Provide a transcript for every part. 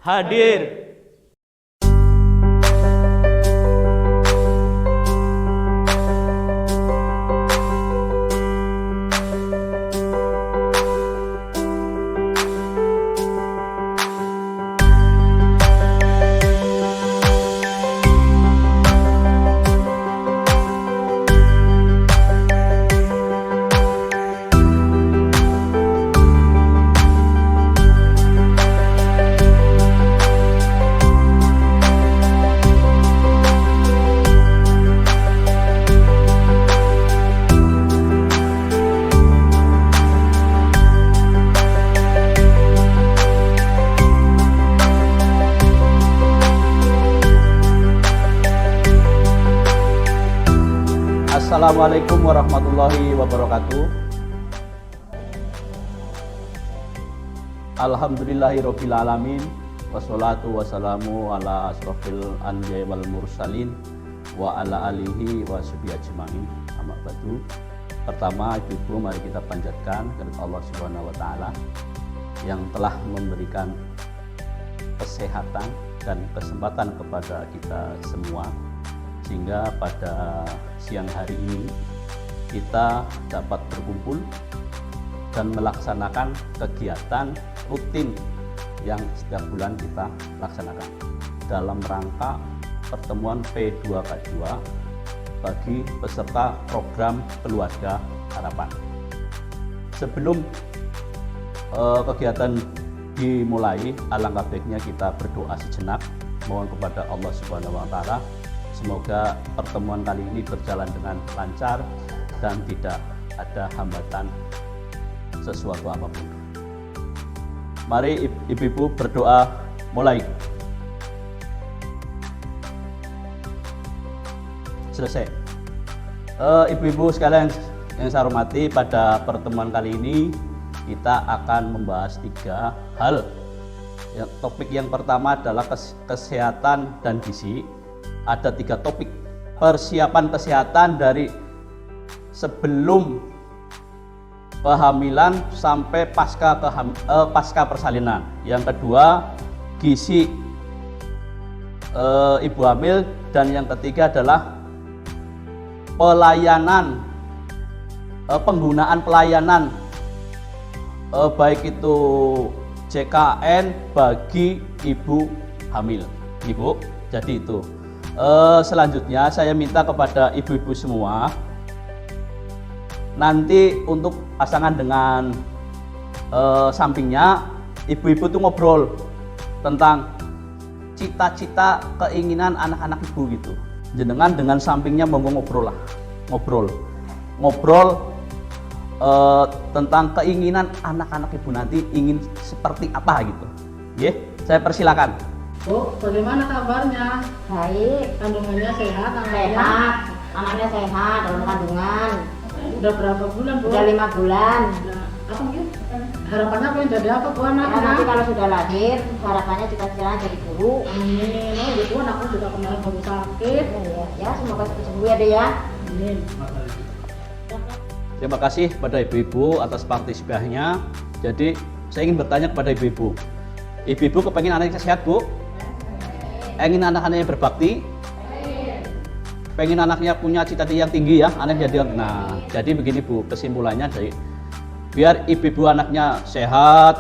hadir. Assalamualaikum warahmatullahi wabarakatuh. Alhamdulillahirabbil alamin wassalatu wassalamu ala asrofil anbiya'i wal mursalin wa ala alihi wa sahbihi ajmain. Amma ba'du. Pertama, Ibu, mari kita panjatkan kepada Allah Subhanahu wa taala yang telah memberikan kesehatan dan kesempatan kepada kita semua, sehingga pada siang hari ini kita dapat berkumpul dan melaksanakan kegiatan rutin yang setiap bulan kita laksanakan dalam rangka pertemuan P2K2 bagi peserta program Keluarga Harapan. Sebelum kegiatan dimulai, alangkah baiknya kita berdoa sejenak, mohon kepada Allah Subhanahu wa taala semoga pertemuan kali ini berjalan dengan lancar dan tidak ada hambatan sesuatu apapun. Mari ibu-ibu berdoa mulai. Selesai. Ibu-ibu sekalian yang saya hormati, pada pertemuan kali ini kita akan membahas 3 hal. Topik yang pertama adalah kesehatan dan gizi. Ada 3 topik. Persiapan kesehatan dari sebelum kehamilan sampai pasca persalinan. Yang kedua, gizi ibu hamil, dan yang ketiga adalah pelayanan, penggunaan pelayanan baik itu JKN bagi ibu hamil. Ibu, jadi itu. Selanjutnya saya minta kepada ibu-ibu semua nanti untuk pasangan dengan sampingnya, ibu-ibu tuh ngobrol tentang cita-cita keinginan anak-anak ibu gitu. Jenengan dengan sampingnya ngobrol tentang keinginan anak-anak ibu nanti ingin seperti apa gitu. Saya persilakan. Bu, bagaimana kabarnya? Baik. Kandungannya sehat? Anaknya sehat dalam kandungan. Udah berapa bulan, Bu? Udah 5 bulan. Apa gitu? Harapannya apa yang jadi apa, Bu, Ya, anaknya? nanti kalau sudah lahir, harapannya cita-citanya jadi guru. Amin. Oh, gitu, anakku juga kemarin baru sakit. Ya, semoga cepat sembuh ya, Dek ya. Amin. Terima kasih pada ibu-ibu atas partisipasinya. Jadi saya ingin bertanya kepada ibu-ibu. Ibu-ibu kepengen anaknya sehat, Bu? Ingin anak-anaknya berbakti? Pengen anaknya punya cita-cita yang tinggi ya, anaknya jadi. Nah, jadi begini Bu, kesimpulannya dari biar ibu-ibu anaknya sehat,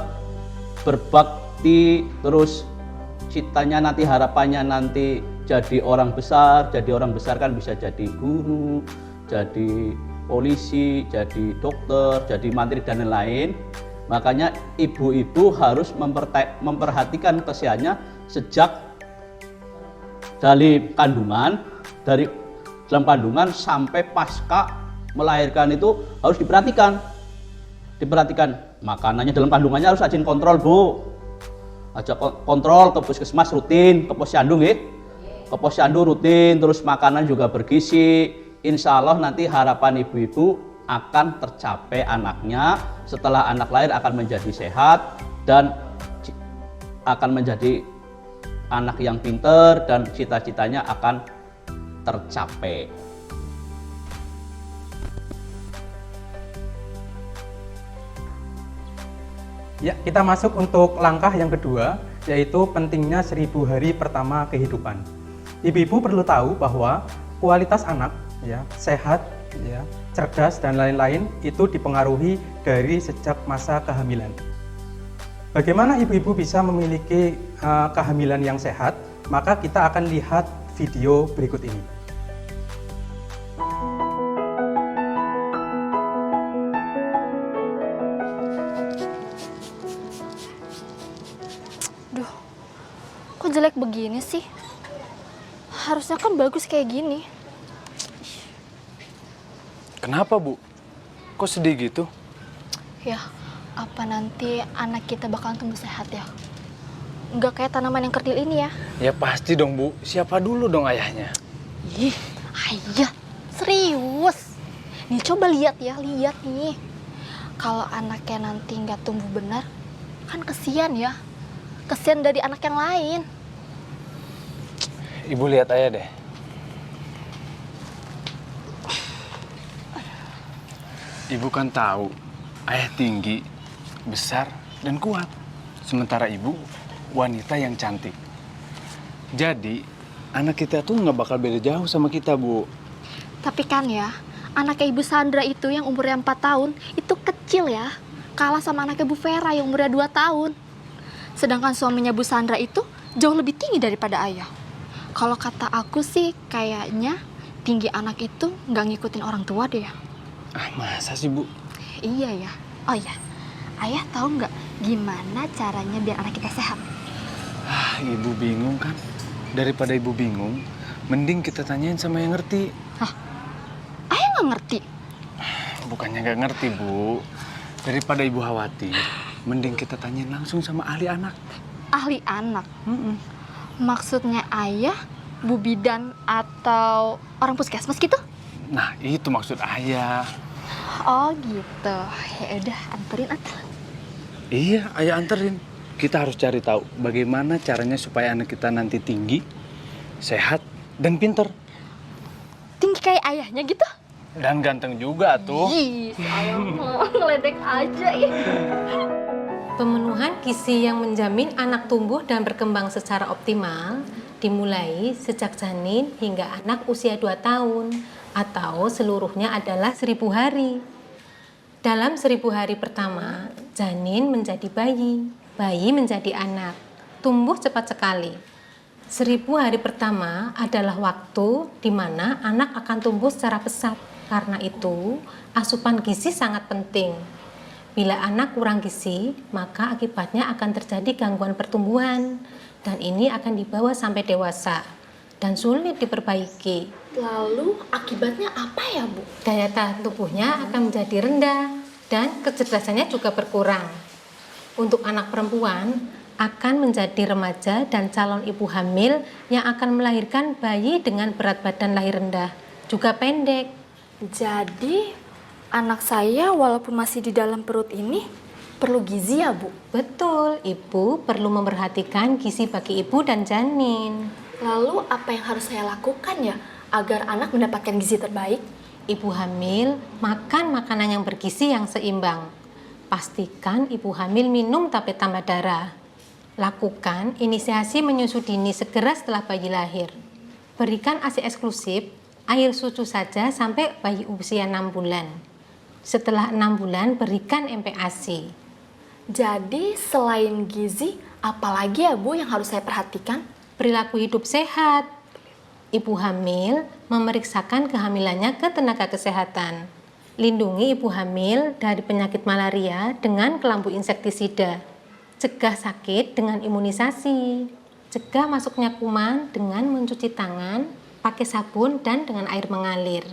berbakti, terus citanya nanti, harapannya nanti jadi orang besar. Jadi orang besar kan bisa jadi guru, jadi polisi, jadi dokter, jadi mantri dan lain-lain. Makanya ibu-ibu harus memperhatikan kesehatannya sejak dari dalam kandungan sampai pasca melahirkan, itu harus diperhatikan makanannya dalam kandungannya harus rajin kontrol, Bu. Kontrol ke puskesmas rutin, ke posyandu nggih. Ke posyandu rutin, terus makanan juga bergizi. Insya Allah nanti harapan ibu-ibu akan tercapai, anaknya setelah anak lahir akan menjadi sehat dan akan menjadi anak yang pinter dan cita-citanya akan tercapai. Ya, kita masuk untuk langkah yang kedua, yaitu pentingnya 1000 hari pertama kehidupan. Ibu-ibu perlu tahu bahwa kualitas anak ya, sehat, ya, cerdas dan lain-lain itu dipengaruhi dari sejak masa kehamilan. Bagaimana ibu-ibu bisa memiliki kehamilan yang sehat? Maka kita akan lihat video berikut ini. Duh, kok jelek begini sih? Harusnya kan bagus kayak gini. Kenapa, Bu? Kok sedih gitu? Ya, apa nanti anak kita bakalan tumbuh sehat ya? Nggak kayak tanaman yang kerdil ini ya? Ya pasti dong, Bu. Siapa dulu dong ayahnya? Ih, ayah, serius. Nih coba lihat ya, lihat nih. Kalau anaknya nanti nggak tumbuh benar, kan kesian ya. Kesian dari anak yang lain. Ibu lihat ayah deh. Ibu kan tahu, ayah tinggi, besar, dan kuat. Sementara ibu, wanita yang cantik. Jadi, anak kita tuh nggak bakal beda jauh sama kita, Bu. Tapi kan ya, anaknya Ibu Sandra itu yang umurnya 4 tahun, itu kecil ya. Kalah sama anaknya Bu Vera yang umurnya 2 tahun. Sedangkan suaminya Bu Sandra itu jauh lebih tinggi daripada ayah. Kalau kata aku sih, kayaknya tinggi anak itu nggak ngikutin orang tua deh ya. Ah, masa sih, Bu? Iya ya. Oh iya, ayah tahu nggak gimana caranya biar anak kita sehat? Ah, ibu bingung kan? Daripada ibu bingung, mending kita tanyain sama yang ngerti. Hah? Ayah nggak ngerti? Bukannya nggak ngerti, Bu. Daripada ibu khawatir, mending kita tanyain langsung sama ahli anak. Ahli anak? Maksudnya ayah, bu bidan, atau orang puskesmas gitu? Nah, itu maksud ayah. Oh gitu. Ya udah, anterin aja. Iya, ayah anterin. Kita harus cari tahu bagaimana caranya supaya anak kita nanti tinggi, sehat, dan pinter. Tinggi kayak ayahnya gitu? Dan ganteng juga tuh. Ih, ayah mah ngeledek aja ya. Pemenuhan gizi yang menjamin anak tumbuh dan berkembang secara optimal dimulai sejak janin hingga anak usia 2 tahun atau seluruhnya adalah 1000 hari. Dalam 1000 hari pertama, janin menjadi bayi, bayi menjadi anak, tumbuh cepat sekali. 1000 hari pertama adalah waktu di mana anak akan tumbuh secara pesat. Karena itu, asupan gizi sangat penting. Bila anak kurang gizi, maka akibatnya akan terjadi gangguan pertumbuhan, dan ini akan dibawa sampai dewasa dan sulit diperbaiki. Lalu akibatnya apa ya, Bu? Daya tahan tubuhnya akan menjadi rendah dan kecerdasannya juga berkurang. Untuk anak perempuan, akan menjadi remaja dan calon ibu hamil yang akan melahirkan bayi dengan berat badan lahir rendah, juga pendek. Jadi, anak saya walaupun masih di dalam perut ini perlu gizi ya, Bu? Betul, ibu perlu memperhatikan gizi bagi ibu dan janin. Lalu apa yang harus saya lakukan ya agar anak mendapatkan gizi terbaik? Ibu hamil makan makanan yang bergizi yang seimbang. Pastikan ibu hamil minum tablet tambah darah. Lakukan inisiasi menyusui dini segera setelah bayi lahir. Berikan ASI eksklusif, air susu saja sampai bayi usia 6 bulan. Setelah 6 bulan berikan MPASI. Jadi selain gizi, apalagi ya Bu yang harus saya perhatikan? Perilaku hidup sehat. Ibu hamil memeriksakan kehamilannya ke tenaga kesehatan. Lindungi ibu hamil dari penyakit malaria dengan kelambu insektisida. Cegah sakit dengan imunisasi. Cegah masuknya kuman dengan mencuci tangan, pakai sabun dan dengan air mengalir.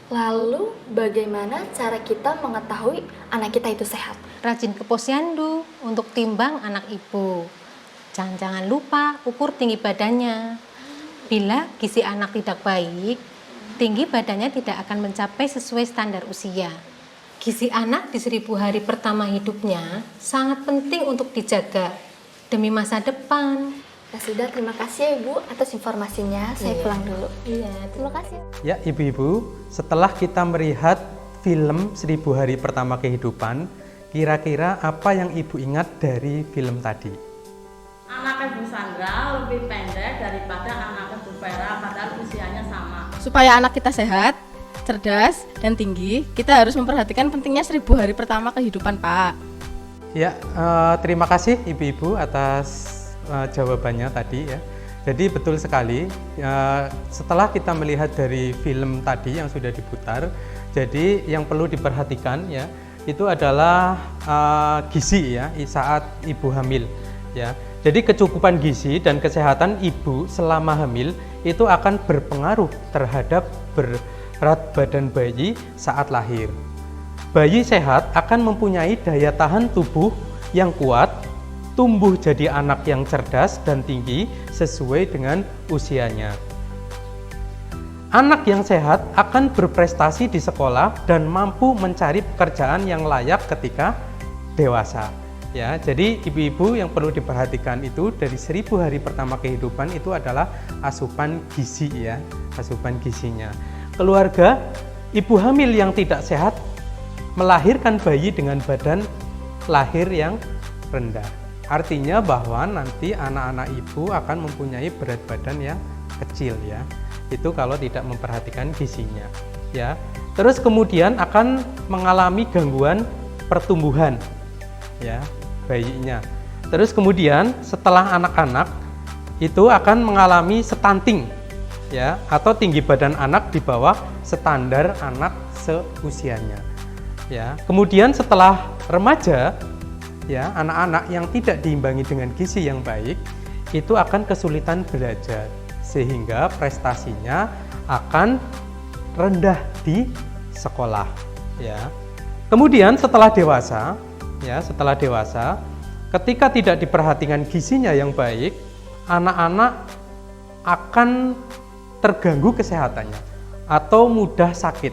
Lalu bagaimana cara kita mengetahui anak kita itu sehat? Rajin ke posyandu untuk timbang anak ibu. Jangan lupa ukur tinggi badannya. Bila gizi anak tidak baik, tinggi badannya tidak akan mencapai sesuai standar usia. Gizi anak di 1000 hari pertama hidupnya sangat penting untuk dijaga demi masa depan. Ya sudah, terima kasih ya Ibu atas informasinya. Saya pulang dulu. Iya, Terima kasih. Ya ibu-ibu, setelah kita melihat film 1000 hari pertama kehidupan, kira-kira apa yang ibu ingat dari film tadi? Anak Ibu Sandra lebih pendek daripada anak Ibu Vera, padahal usianya sama. Supaya anak kita sehat, cerdas, dan tinggi, kita harus memperhatikan pentingnya 1000 hari pertama kehidupan, Pak. Ya, terima kasih ibu-ibu atas jawabannya tadi ya. Jadi betul sekali, setelah kita melihat dari film tadi yang sudah diputar, jadi yang perlu diperhatikan ya, itu adalah gizi ya saat ibu hamil ya. Jadi kecukupan gizi dan kesehatan ibu selama hamil itu akan berpengaruh terhadap berat badan bayi saat lahir. Bayi sehat akan mempunyai daya tahan tubuh yang kuat, tumbuh jadi anak yang cerdas dan tinggi sesuai dengan usianya. Anak yang sehat akan berprestasi di sekolah dan mampu mencari pekerjaan yang layak ketika dewasa. Ya, jadi ibu-ibu yang perlu diperhatikan itu dari 1000 hari pertama kehidupan itu adalah asupan gizi ya, asupan gizinya. Keluarga ibu hamil yang tidak sehat melahirkan bayi dengan badan lahir yang rendah. Artinya bahwa nanti anak-anak ibu akan mempunyai berat badan yang kecil ya. Itu kalau tidak memperhatikan gizinya ya. Terus kemudian akan mengalami gangguan pertumbuhan ya bayinya. Terus kemudian setelah anak-anak itu akan mengalami stunting ya, atau tinggi badan anak di bawah standar anak seusianya ya. Kemudian setelah remaja ya, anak-anak yang tidak diimbangi dengan gizi yang baik itu akan kesulitan belajar sehingga prestasinya akan rendah di sekolah ya. Kemudian setelah dewasa ya, setelah dewasa ketika tidak diperhatikan gizinya yang baik, anak-anak akan terganggu kesehatannya atau mudah sakit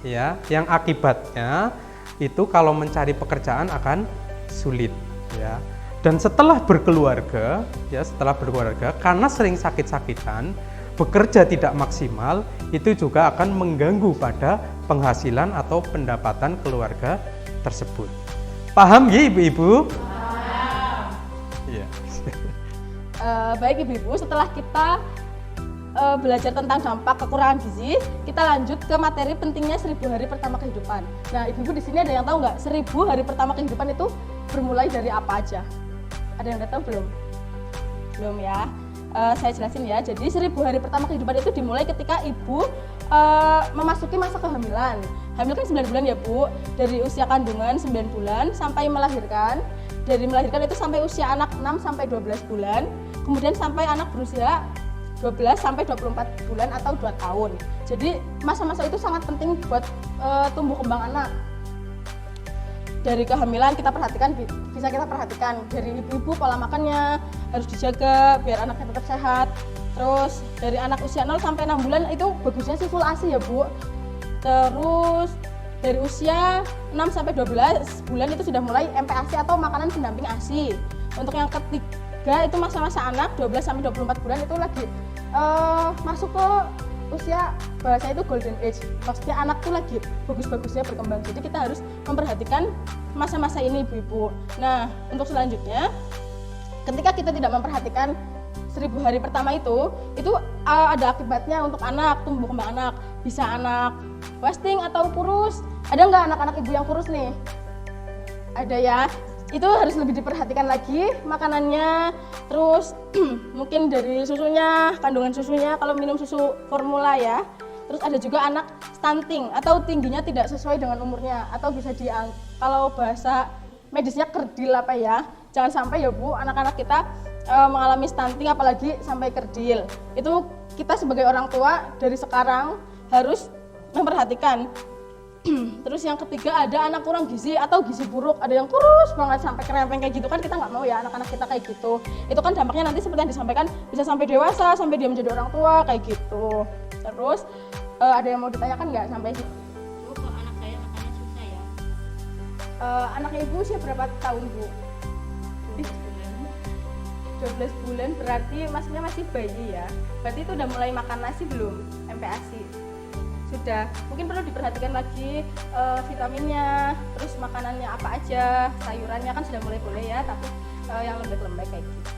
ya, yang akibatnya itu kalau mencari pekerjaan akan sulit ya. Dan setelah berkeluarga ya, setelah berkeluarga karena sering sakit-sakitan, bekerja tidak maksimal, itu juga akan mengganggu pada penghasilan atau pendapatan keluarga tersebut. Paham ya ibu-ibu? Paham. Iya. Baik ibu-ibu, setelah kita belajar tentang dampak kekurangan gizi, kita lanjut ke materi pentingnya 1000 hari pertama kehidupan. Nah, ibu-ibu di sini ada yang tahu nggak 1000 hari pertama kehidupan itu bermulai dari apa aja? Ada yang udah tahu belum? Belum ya? Saya jelasin ya. Jadi 1000 hari pertama kehidupan itu dimulai ketika ibu memasuki masa kehamilan. Hamil kan 9 bulan ya Bu, dari usia kandungan 9 bulan sampai melahirkan. Dari melahirkan itu sampai usia anak 6 sampai 12 bulan, kemudian sampai anak berusia 12 sampai 24 bulan atau 2 tahun. Jadi masa-masa itu sangat penting buat tumbuh kembang anak. Dari kehamilan kita perhatikan, bisa kita perhatikan dari ibu-ibu pola makannya harus dijaga biar anaknya tetap sehat. Terus dari anak usia 0 sampai 6 bulan itu bagusnya sih full ASI ya Bu. Terus dari usia 6 sampai 12 bulan itu sudah mulai MPASI atau makanan pendamping ASI. Untuk yang ketiga itu masa-masa anak 12 sampai 24 bulan itu lagi masuk ke usia bahasa itu golden age. Maksudnya anak tuh lagi bagus-bagusnya berkembang. Jadi kita harus memperhatikan masa-masa ini ibu-ibu. Nah, untuk selanjutnya ketika kita tidak memperhatikan 1000 hari pertama itu ada akibatnya untuk anak, tumbuh kembang anak. Bisa anak wasting atau kurus. Ada nggak anak-anak ibu yang kurus nih? Ada ya. Itu harus lebih diperhatikan lagi makanannya. Terus mungkin dari susunya, kandungan susunya kalau minum susu formula ya. Terus ada juga anak stunting atau tingginya tidak sesuai dengan umurnya atau bisa kalau bahasa medisnya kerdil apa ya. Jangan sampai ya Bu, anak-anak kita mengalami stunting apalagi sampai kerdil. Itu kita sebagai orang tua dari sekarang harus memperhatikan. Terus yang ketiga ada anak kurang gizi atau gizi buruk, ada yang kurus banget sampai kerempeng kayak gitu kan kita nggak mau ya anak-anak kita kayak gitu. Itu kan dampaknya nanti seperti yang disampaikan bisa sampai dewasa, sampai dia menjadi orang tua kayak gitu. Terus ada yang mau ditanyakan nggak sampai situ? Kok anak saya makannya susah ya? Anaknya ibu usia berapa tahun Bu? 12 bulan berarti maksudnya masih bayi ya. Berarti itu udah mulai makan nasi belum? MPASI? Sudah. Mungkin perlu diperhatikan lagi vitaminnya, terus makanannya apa aja, sayurannya kan sudah mulai boleh ya, tapi yang lembek-lembek kayak gitu.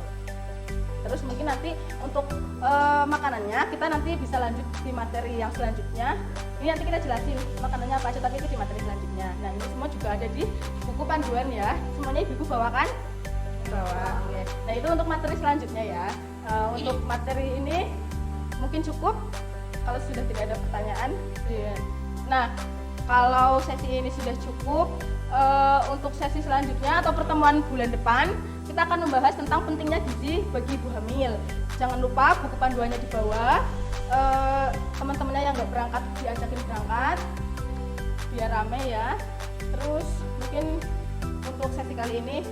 Terus mungkin nanti untuk makanannya kita nanti bisa lanjut di materi yang selanjutnya. Ini nanti kita jelasin makanannya apa aja, tapi itu di materi selanjutnya. Nah ini semua juga ada di buku panduan ya. Semuanya ibu bawa kan? Bawa. Oke. Nah itu untuk materi selanjutnya ya. Untuk materi ini mungkin cukup. Kalau sudah tidak ada pertanyaan. Nah kalau sesi ini sudah cukup, untuk sesi selanjutnya atau pertemuan bulan depan kita akan membahas tentang pentingnya gizi bagi ibu hamil. Jangan lupa buku panduannya di bawah. Teman-temannya yang nggak berangkat diajakin berangkat biar rame ya. Terus mungkin untuk sesi kali ini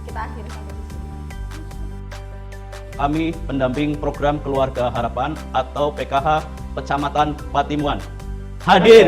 kita akhiri sampai di sini. Kami pendamping program Keluarga Harapan atau PKH Kecamatan Patimuan hadir.